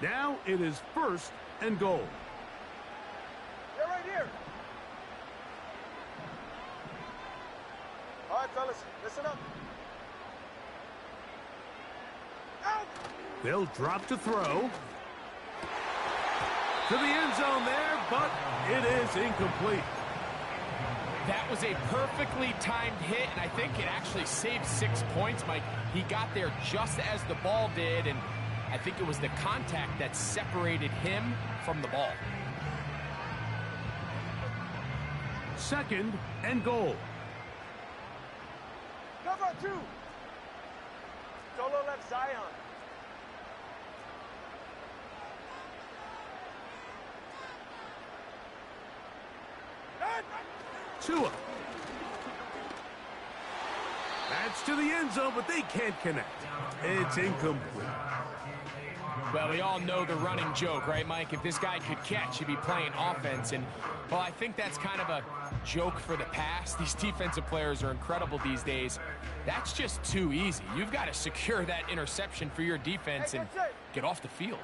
Now it is 1st and goal. They're right here. All right, fellas, listen up. Out. They'll drop to throw. To the end zone there, but it is incomplete. That was a perfectly timed hit, and I think it actually saved 6 points, Mike. He got there just as the ball did, and I think it was the contact that separated him from the ball. 2nd and goal. Cover 2. Solo left Zion. Tua. That's to the end zone, but they can't connect. It's incomplete. Well, we all know the running joke, right, Mike? If this guy could catch, he'd be playing offense. And, well, I think that's kind of a joke for the past. These defensive players are incredible these days. That's just too easy. You've got to secure that interception for your defense and get off the field.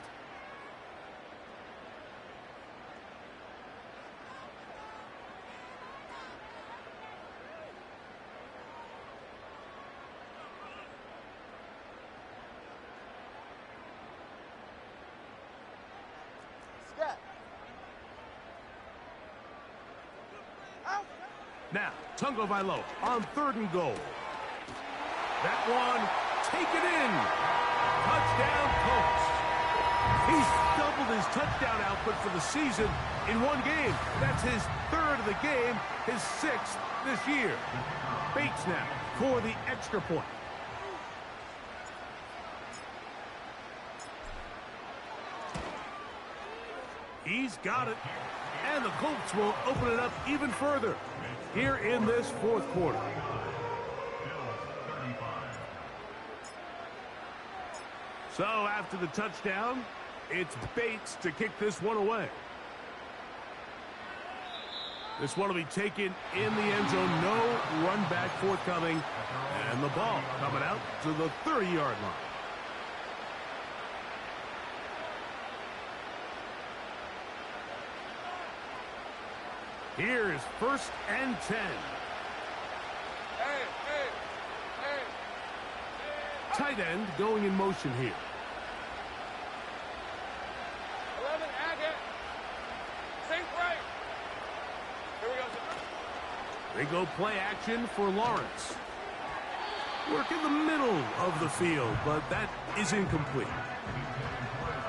Now, Tagovailoa on 3rd and goal. That one taken in. Touchdown, Colts. He's doubled his touchdown output for the season in one game. That's his 3rd of the game, his 6th this year. Bates now for the extra point. He's got it. And the Colts will open it up even further here in this 4th quarter. So after the touchdown, it's Bates to kick this one away. This one will be taken in the end zone. No run back forthcoming. And the ball coming out to the 30-yard line. Here's 1st and 10. Tight end going in motion here. 11, Agate. Safe right. Here we go. They go play action for Lawrence. Work in the middle of the field, but that is incomplete.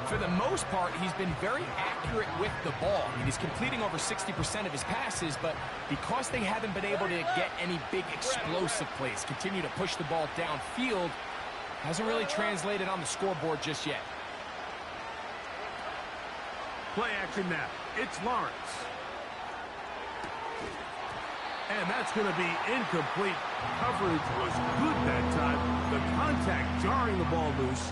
For the most part, he's been very accurate with the ball. I mean, he's completing over 60% of his passes, but because they haven't been able to get any big explosive plays, continue to push the ball downfield, hasn't really translated on the scoreboard just yet. Play action now. It's Lawrence. And that's going to be incomplete. Coverage was good that time. The contact jarring the ball loose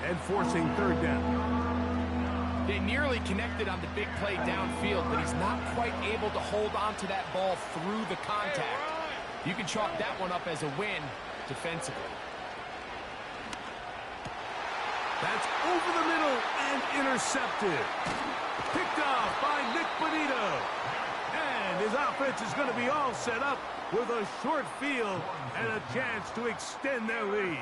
and forcing 3rd down. They nearly connected on the big play downfield, but he's not quite able to hold on to that ball through the contact. You can chalk that one up as a win defensively. That's over the middle and intercepted. Picked off by Nick Bonito. And his offense is going to be all set up with a short field and a chance to extend their lead.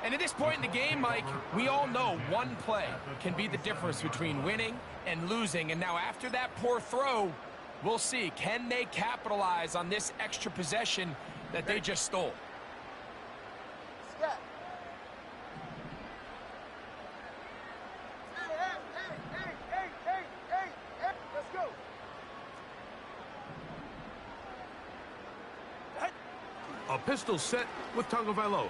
And at this point in the game, Mike, we all know one play can be the difference between winning and losing. And now after that poor throw, we'll see. Can they capitalize on this extra possession that they just stole? A pistol set with Tagovailoa.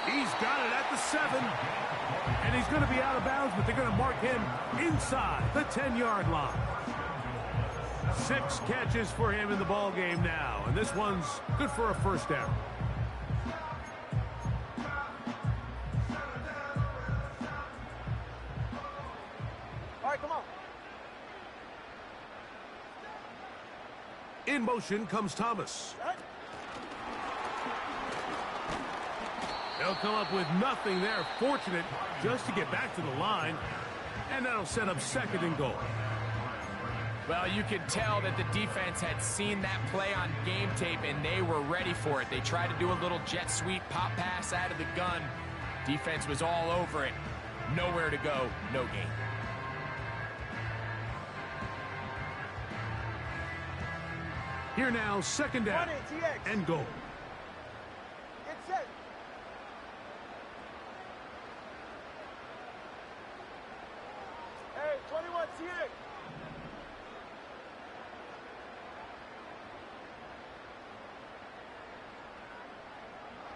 He's got it at the 7. And he's going to be out of bounds, but they're going to mark him inside the 10-yard line. 6 catches for him in the ball game now. And this one's good for a 1st down. All right, come on. In motion comes Thomas. They'll come up with nothing there. Fortunate just to get back to the line. And that'll set up 2nd and goal. Well, you could tell that the defense had seen that play on game tape, and they were ready for it. They tried to do a little jet sweep pop pass out of the gun. Defense was all over it. Nowhere to go, no gain. Here now, 2nd down and goal. Get set. Hey, 21, TX.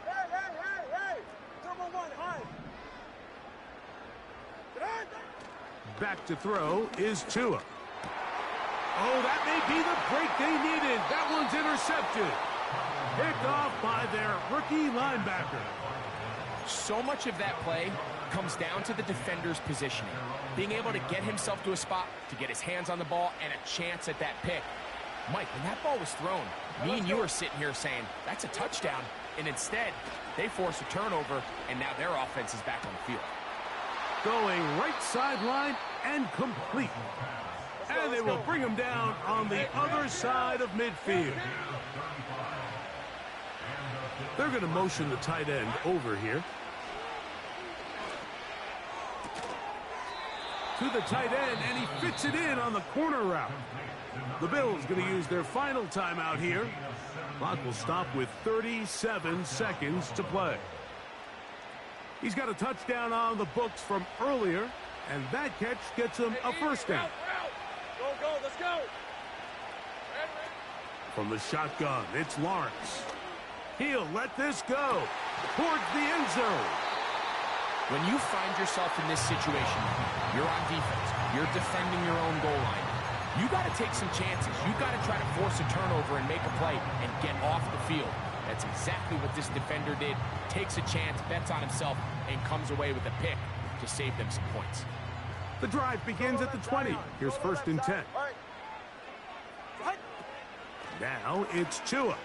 Hey. Turbo 1, high. Back to throw is Tua. Oh, that may be the break they needed. That one's intercepted. Picked off by their rookie linebacker. So much of that play comes down to the defender's positioning. Being able to get himself to a spot, to get his hands on the ball, and a chance at that pick. Mike, when that ball was thrown, me and you were sitting here saying, that's a touchdown. And instead, they force a turnover, and now their offense is back on the field. Going right sideline and complete. And they will bring him down on the other side of midfield. They're going to motion the tight end over here. To the tight end, and he fits it in on the corner route. The Bills going to use their final timeout here. Clock will stop with 37 seconds to play. He's got a touchdown on the books from earlier, and that catch gets him a 1st down. Go, let's go. From the shotgun, it's Lawrence. He'll let this go towards the end zone. When you find yourself in this situation, you're on defense, you're defending your own goal line, you got to take some chances. You got to try to force a turnover and make a play and get off the field. That's exactly what this defender did. Takes a chance, bets on himself, and comes away with a pick to save them some points. The drive begins at the 20. Here's first and 10. Now it's Tua.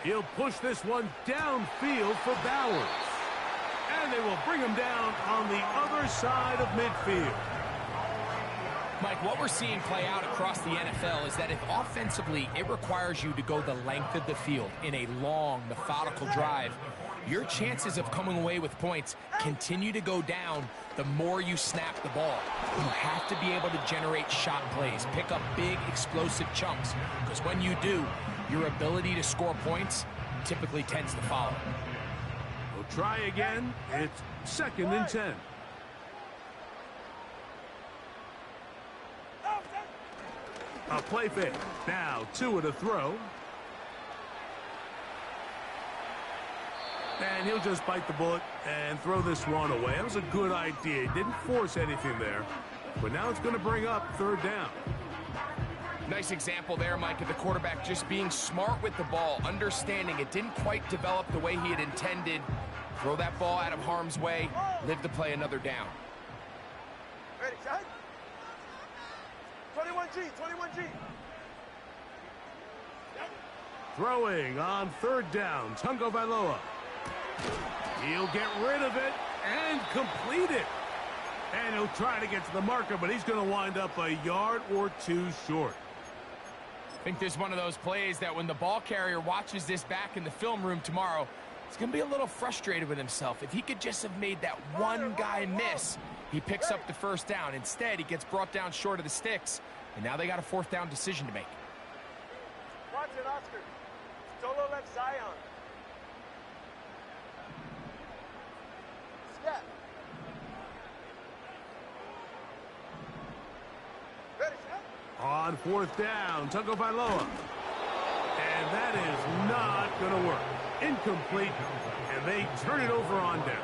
He'll push this one downfield for Bowers. And they will bring him down on the other side of midfield. Mike, what we're seeing play out across the NFL is that if offensively it requires you to go the length of the field in a long, methodical drive, your chances of coming away with points continue to go down the more you snap the ball. You have to be able to generate shot plays, pick up big, explosive chunks, because when you do, your ability to score points typically tends to follow. We'll try again. It's second and 10. A play fake. Now Tua to throw. And he'll just bite the bullet and throw this one away. That was a good idea. He didn't force anything there. But now it's going to bring up third down. Nice example there, Mike, of the quarterback just being smart with the ball, understanding it didn't quite develop the way he had intended. Throw that ball out of harm's way, live to play another down. Ready, set. 21G, 21G. Throwing on third down, Tungo Vailoa. He'll get rid of it and complete it. And he'll try to get to the marker, but he's going to wind up a yard or two short. I think this is one of those plays that when the ball carrier watches this back in the film room tomorrow, he's going to be a little frustrated with himself. If he could just have made that one guy miss, he picks up the first down. Instead, he gets brought down short of the sticks, and now they got a fourth down decision to make. Watson, Oscar. Solo left Zion. Step. Ready, set. On fourth down, Tungo Vailoa. And that is not going to work. Incomplete, and they turn it over on downs.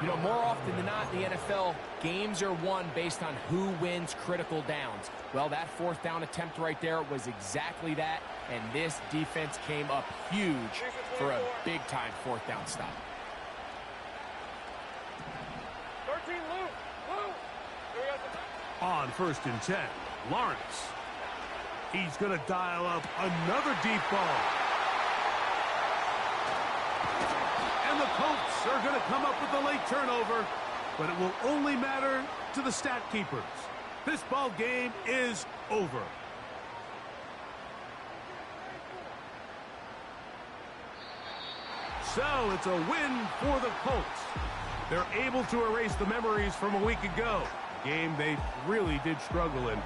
You know, more often than not in the NFL, games are won based on who wins critical downs. Well, that fourth down attempt right there was exactly that, and this defense came up huge for a big-time fourth down stop. 13, Lou. On first and 10, Lawrence. He's going to dial up another deep ball. And the Colts are going to come up with the late turnover, but it will only matter to the stat keepers. This ball game is over. So it's a win for the Colts. They're able to erase the memories from a week ago. A game they really did struggle in.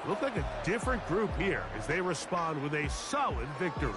Look like a different group here as they respond with a solid victory.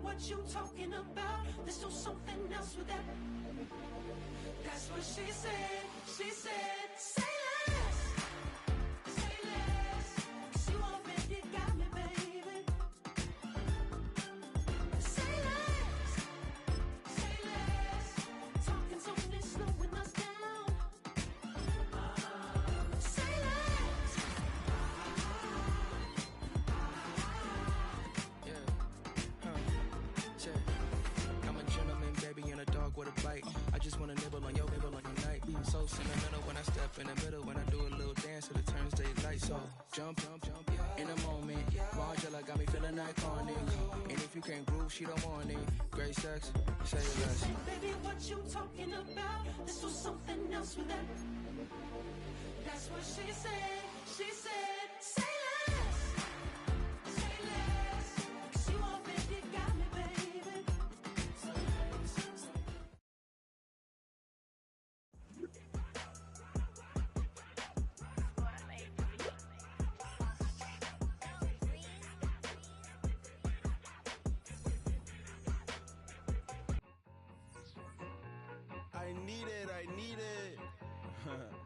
What you talking about? Let's do something else with that. That's what she said. She said, say less. Say less. 'Cause you already got me, baby. Say less. Say less. Talking so slowing us down. Say less. I'm a gentleman, baby, and a dog with a bite. I just wanna nibble on your night. So sentimental when I step in the middle. When I do a little dance till it turns daylight. So jump, in a moment. Margella got me feeling iconic. And if you can't groove, she don't want it. Great sex, say less. Baby, what you talking about? Let's do something else with that. That's what she said. She said, say less. Say less. 'Cause you already got me, baby. I need it.